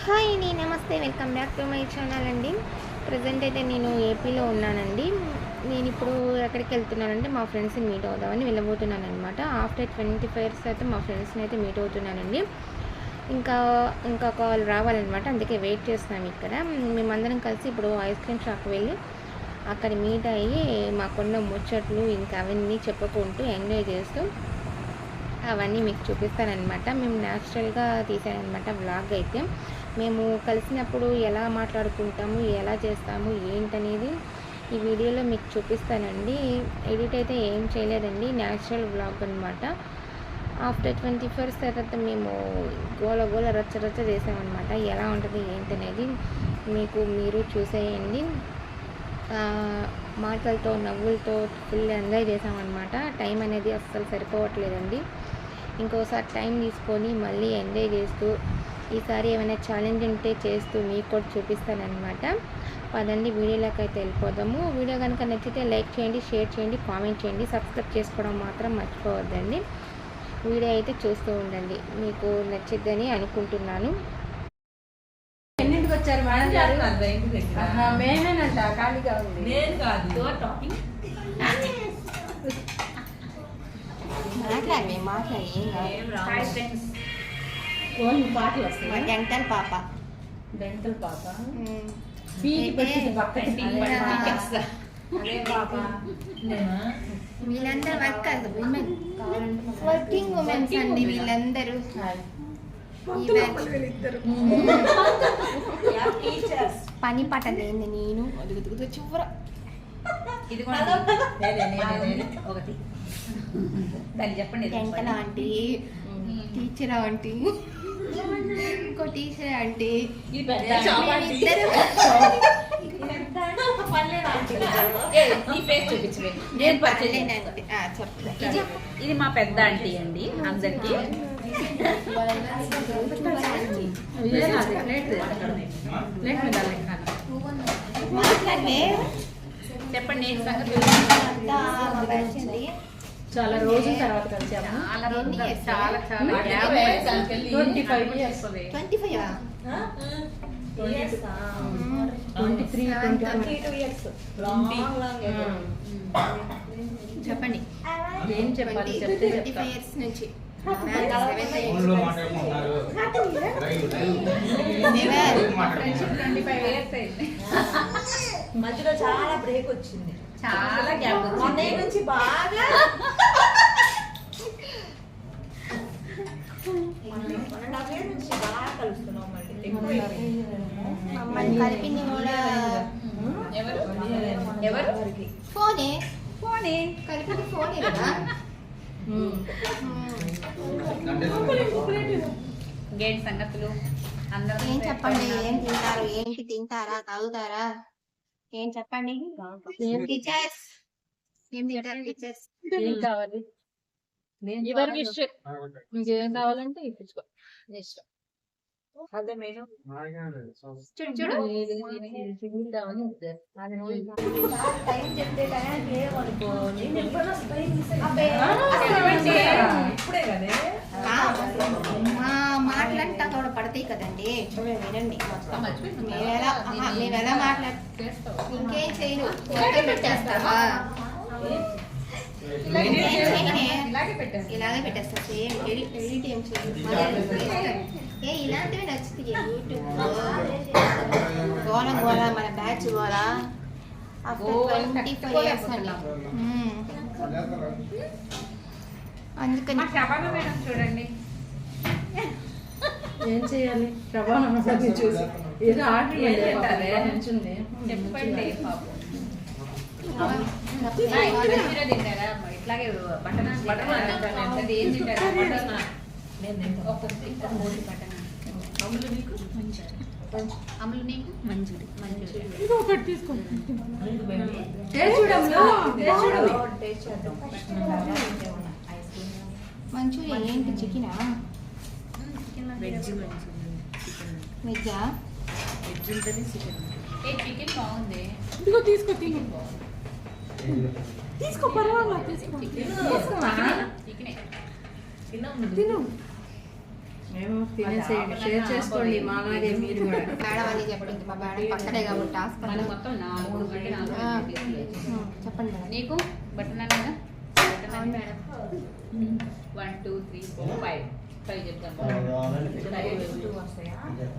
Hi అండి, నమస్తే, welcome back to my channel అండి. ప్రజెంట్ అయితే నేను ఏపీలో ఉన్నానండి. నేను ఇప్పుడు ఎక్కడికి వెళ్తున్నానంటే మా ఫ్రెండ్స్ని మీట్ అవుదామని వెళ్ళబోతున్నాను అనమాట. ఆఫ్టర్ 25 ఇయర్స్ అయితే మా ఫ్రెండ్స్ని అయితే మీట్ అవుతున్నానండి. ఇంకా కాల్ రావాలన్నమాట, అందుకే వెయిట్ చేస్తున్నాం ఇక్కడ. మేమందరం కలిసి ఇప్పుడు ఐస్ క్రీమ్ షాప్కి వెళ్ళి అక్కడ మీట్ అయ్యి మాకున్న ముచ్చట్లు ఇంకా అవన్నీ చెప్పుకుంటూ ఎంజాయ్ చేస్తూ అవన్నీ మీకు చూపిస్తానమాట. మేము న్యాచురల్గా తీసానమాట వ్లాగ్ అయితే. మేము కలిసినప్పుడు ఎలా మాట్లాడుకుంటాము, ఎలా చేస్తాము, ఏంటనేది ఈ వీడియోలో మీకు చూపిస్తానండి. ఎడిట్ అయితే ఏం చేయలేదండి, న్యాచురల్ వ్లాగ్ అనమాట. ఆఫ్టర్ 24 ఇయర్స్ తర్వాత మేము గోల రచ్చ చేసామన్నమాట. ఎలా ఉంటుంది ఏంటనేది మీరు చూసేయండి. మాటలతో నవ్వులతో ఫుల్ ఎంజాయ్ చేసామన్నమాట. టైం అనేది అస్సలు సరిపోవట్లేదండి. ఇంకోసారి టైం తీసుకొని మళ్ళీ ఎంజాయ్ చేస్తూ ఈసారి ఏమైనా ఛాలెంజ్ ఉంటే చేస్తూ మీకు కూడా చూపిస్తానమాట. పదండి వీడియోలోకి అయితే వెళ్ళిపోదాము. వీడియో కనుక నచ్చితే లైక్ చేయండి, షేర్ చేయండి, కామెంట్ చేయండి, సబ్స్క్రైబ్ చేసుకోవడం మాత్రం మర్చిపోవద్దండి. వీడియో అయితే చూస్తూ ఉండండి, మీకు నచ్చిద్దని అనుకుంటున్నాను. ఎన్నింటికి వచ్చారు మేడం గారు? మేమేనంట, ఖాళీగా ఉంది. మాట్లాడి పాటలు వస్తాయి. డెంటల్ పాప వీళ్ళందరూ వర్కింగ్ ఉమెన్స్ అండి. వీళ్ళందరూ పని పాట లేని నేను చివర ఒకటి చెప్పండి. డెంటల్ ఆంటీ, టీచర్ ఆంటీ, ఇంకో టీచర్ ఆంటీ, ఇది మా పెద్ద ఆంటీ అండి. అందరికి చెప్పండి చాలా రోజుల తర్వాత కలిసాము. 25 years. 22 years. చెప్పండి. ఏం చెప్పాలి? చెప్తే 25 years నుంచి మధ్యలో చాలా బ్రేక్ వచ్చింది, చాలా గ్యాప్ నుంచి బాగా నుంచి బాగా కలుస్తున్నాం. మమ్మల్ని కలిపింది కూడా ఎవరు? ఫోనే ఫోనే కలిపింది, ఫోనే కదా. గేట్ సంగతులు అందరూ ఏం చెప్పండి, ఏం తింటారు, ఏంటి తింటారా, తాగుతారా, ఏం చెప్పండి. టీచర్స్ ఏం తింటారు? టీచర్స్ ఏం కావాలి? ఎవరికి ఇష్టం, ఇంకేం కావాలంటే ఇప్పించుకో, ఇష్టం. అదే మెను చూడు టైం చెప్తే టైంకి ఏమనుకో, నేను ఎప్పుడైనా ఇప్పుడే కదే మా మాటలంటే అక్కడ పడతాయి కదండి. చూడండి, వినండి. మేము ఎలా మాట్లాడుతాం, ఇంకేం చేయను, పెట్టేస్తావా? ఇలాగే పెట్టేస్తా. సేమ్ ఎడిట్ ఏం చేయను. ఇలాంటివి నచ్చుతాయి యూట్యూబ్ గోల మన బ్యాచ్ గోల. ఆఫ్టర్ 24 years అండి. అందుకని మేడం చూడండి ఏం చేయాలి? ప్రభావం చూసి ఏదో ఆర్డర్ చెప్పండి. తింటారా? ఇట్లాగే బటన్ ఏం తింటారా? అమలు నీకు మంజూరి ఇంకొకటి తీసుకో. మంచూరియా ఏంటి? చికెనా? వెజ్ వెజ్జా? వెజ్ ఉంటుంది, చికెన్. చికెన్ బాగుంది. ఇదిగో తీసుకో, తిను. తీసుకో, పర్వాలేదు, తీసుకో. చికెనే తిను. ఏమో తినేసేయండి, షేర్ చేసుకోండి మాలాగే మీరు కూడా. మేడం అని చెప్పింది, మా మేడం పక్కనే కాబట్టి హాస్పిటల్. మనకి మొత్తం 4 గంటలు 4 పీసులు వేసి. చెప్పండి మేడం. నీకు బటన్ అన్నా అవును మేడం. 1 2 3 4 5 చెప్తాను.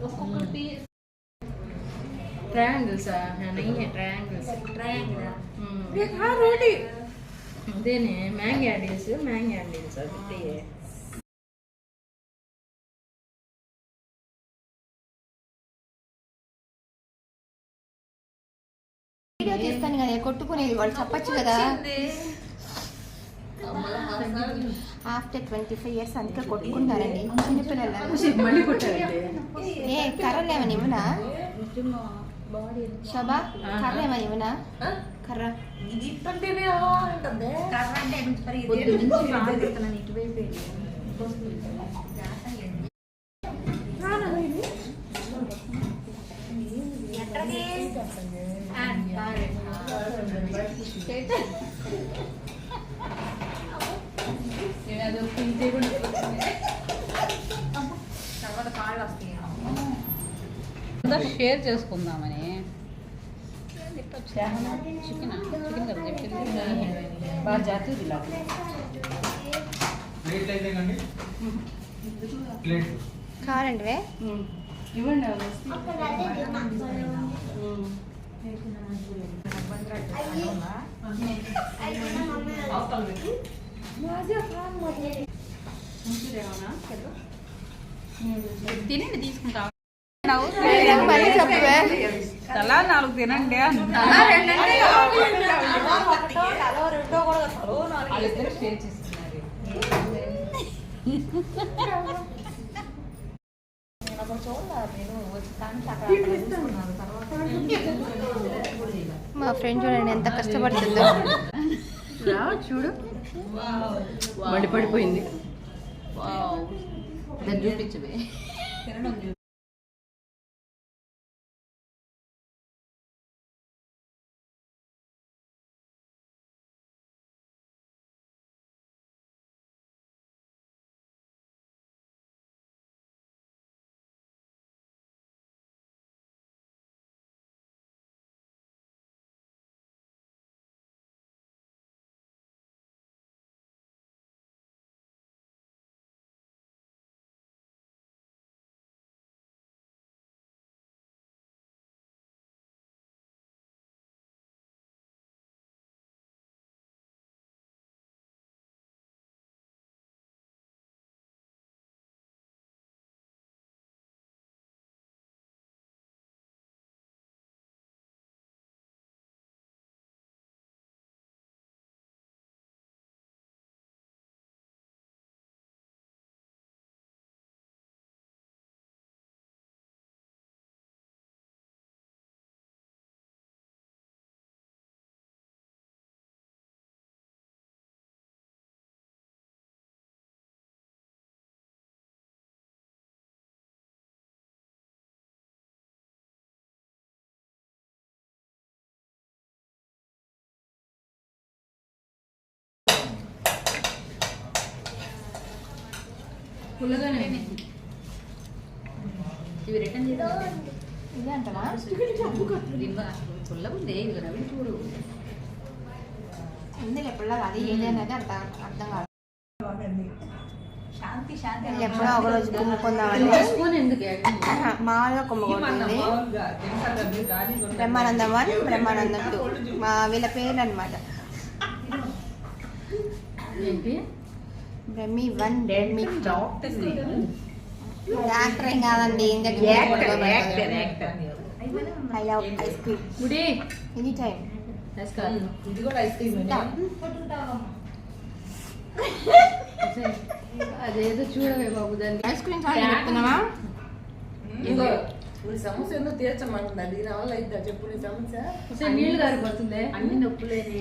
ఒక్కొక్క పీస్ ट्रायंगल्स नहीं है ट्रायंगल्स ट्रायंगल ये खा रोटी देने महंगे आंडील्स अभी है వీడియో తీస్తాను కదా కొట్టుకునేది వాళ్ళు చెప్పచ్చు కదా. ఆఫ్టర్ 25 years అందుకే కొట్టుకుంటారండి చిన్నపిల్లలు. మళ్ళీ కొట్టారండి. ఏ కర్రలు ఏమని ఇవ్వనా శోభా? కర్ర ఏమని ఇవ్వనా? కర్ర ఇస్తుంటేనే ఉంటుంది. కర్ర అంటే ఇటువైపు తర్వాత కాళ్ళు వస్తాయి. షేర్ చేసుకుందామని. చికెన్ కదా చెప్పింది. बाहर जाते दिला ప్లేట్ అయితే కండి ప్లేట్ కావాలండి వే ఇవ్వండి తినండి తీసుకుంటా. మళ్ళీ చెప్పవే. తలా 4 తినండి. వాళ్ళిద్దరు షేర్ చేస్తున్నారు. మా ఫ్రెండ్ చూడండి ఎంత కష్టపడుతుందో. చూడు పడిపోయింది. దాన్ని చూపించవే. తినడం పుల్లగానే ఇవి రిటర్న్ చేద్దాం. ఇదే అంటనా? పుల్లగా ఉంది. ఇది రవి చూడు. ఎందుకు ఎప్పుడులాగా అది ఏదైనా అర్థం కాదు. శాంతి శాంతి ఎప్పుడో ఒక రోజు కుమ్ముకుందామని స్పూన్ ఎందుకు మామూలుగా కుమ్ముకుంటుంది. బ్రహ్మానందం 1 బ్రహ్మానందం 2 మా వీళ్ళ పేర్లు అనమాట. ఏంటి బ్రహ్మి 1 బ్రహ్మి 2. డాక్టర్ యాక్టర్ ఏం కాదండి. Actor I love ice cream గుడి ఎనీ టైం. ఇది కూడా ఐస్ క్రీమ్ అదేదో చూడవే బాబు దాన్ని. ఐస్ క్రీమ్ చాలా చెప్తున్నావా? సమస్య ఎందుకు తీర్చమంటుందా? దీని వల్ల అయితే చెప్పు నీ సమస్య. ఒకసారి నీళ్ళు గారిపోతుంది. అన్ని నొప్పులేని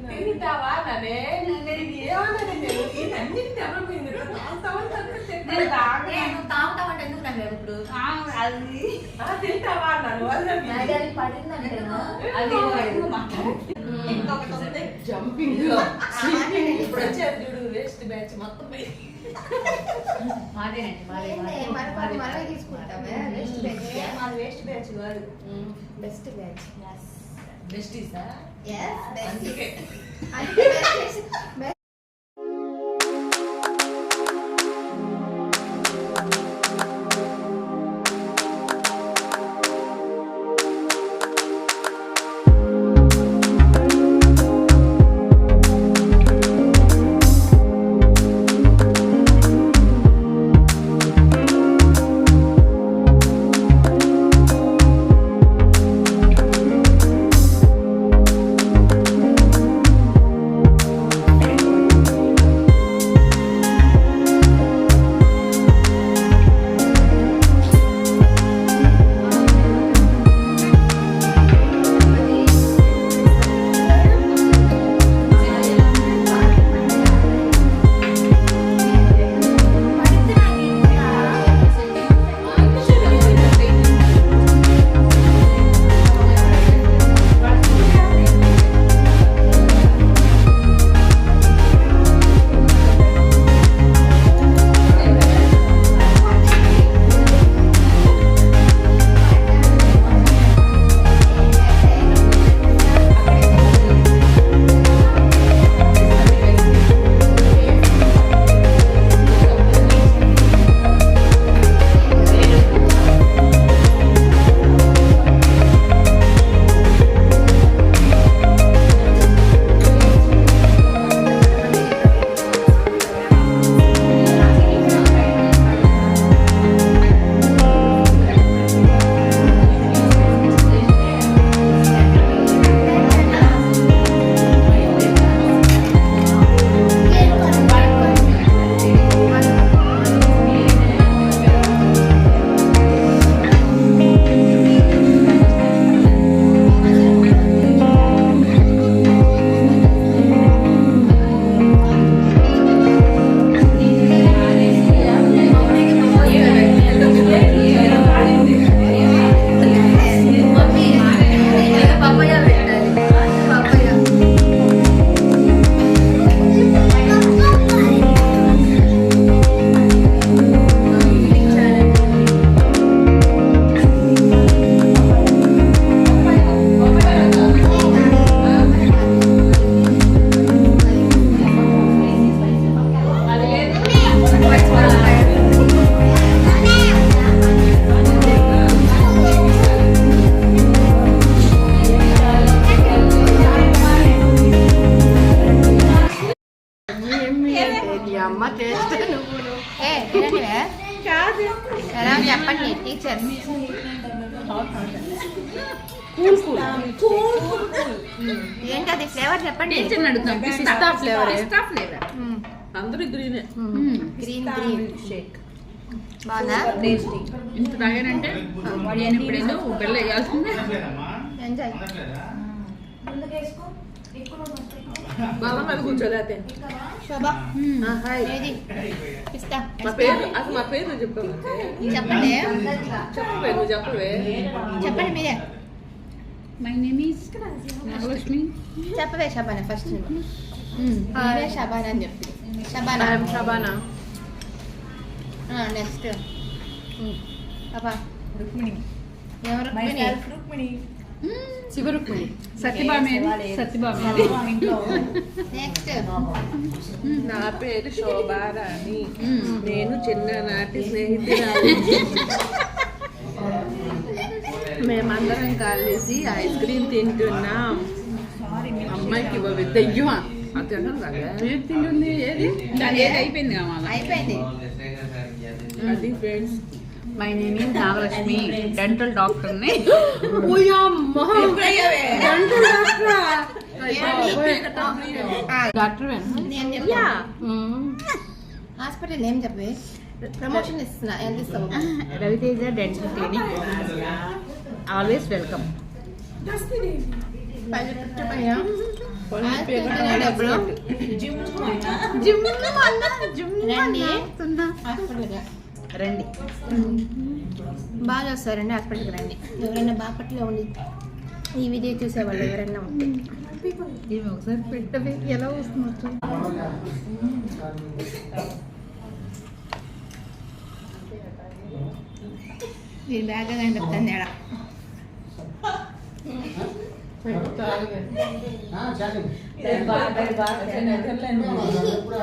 తింటావా ననే తాగుతామంటే ఎందుకు నన్ను ఇప్పుడు తింటావా అన్నాను. అది ఇంకొకటి ఉంది. జంపింగ్ ఇప్పుడు వచ్చారు చూడు వేస్ట్ బ్యాచ్ మొత్తం పోయి. మాదేనండి మనమే తీసుకుంటామే బెస్ట్ బ్యాచ్ మాది వేస్ట్ బ్యాచ్ కాదు. బెస్ట్ బ్యాచ్ బెస్ట్ ఈసా అందుకే అమ్మ టేస్ట్ ఎలా చెప్పండి టీచర్ ఏంటది ఫ్లేవర్ చెప్పండి పిస్తా ఫ్లేవర్ అందరూ గ్రీన్ గ్రీన్ గ్రీన్ షేక్ బాగా టేస్టీ. ఇంత తాగానంటే నేను ఇప్పుడేదో బెల్ల వేయాల్సిందే. ఎంజాయ్ బలం మీద కూర్చోలేతే శోభా హాయ్ ఏది పిస్తా మా పేరు అసలు మా పేరు చెప్పాము చెప్పండి చెప్పవే నువ్వు చెప్పవే చెప్పండి మీరే మై నేమ్ ఈస్ నాగలక్ష్మి. చెప్పవే షబానా ఫస్ట్ మీరే షబానా అని చెప్పి షబానా షబానా నెక్స్ట్ పాపా రుక్మిణి ఎవరు రుక్మిణి శివరుక్మిణి సత్యభామే సత్యభామే నెక్స్ట్ నా పేరు శోభారాణి నేను చిన్ననాటి స్నేహితురాలు మేమందరం కలిసి ఐస్ క్రీమ్ తింటున్నాం అమ్మాయికి ఇవ్వవి దెయ్యమా అది తింటాం కదా ఏది తింటుంది ఏది ఏది అయిపోయింది కావాలా అయిపోయింది అది friends my name is Nagalakshmi dental డాక్టర్ని. డాక్టర్ నేను చెప్పా హాస్పిటల్ ఏం చెప్పే ప్రమోషన్ ఇస్తున్నా ఎంత ఇస్తావు Raviteja dental clinic always welcome. రండి బాగా వస్తారండి హాస్పిటల్కి రండి ఎవరైనా బాపట్లో ఉండి ఈ వీడియో చూసేవాళ్ళు ఎవరైనా ఉంటే ఏమి ఒకసారి పెట్టవే ఎలా వస్తున్నట్టు దీని బ్యాగ్ కానీ చెప్తాను తేడా చాలు బాగా ఎప్పుడు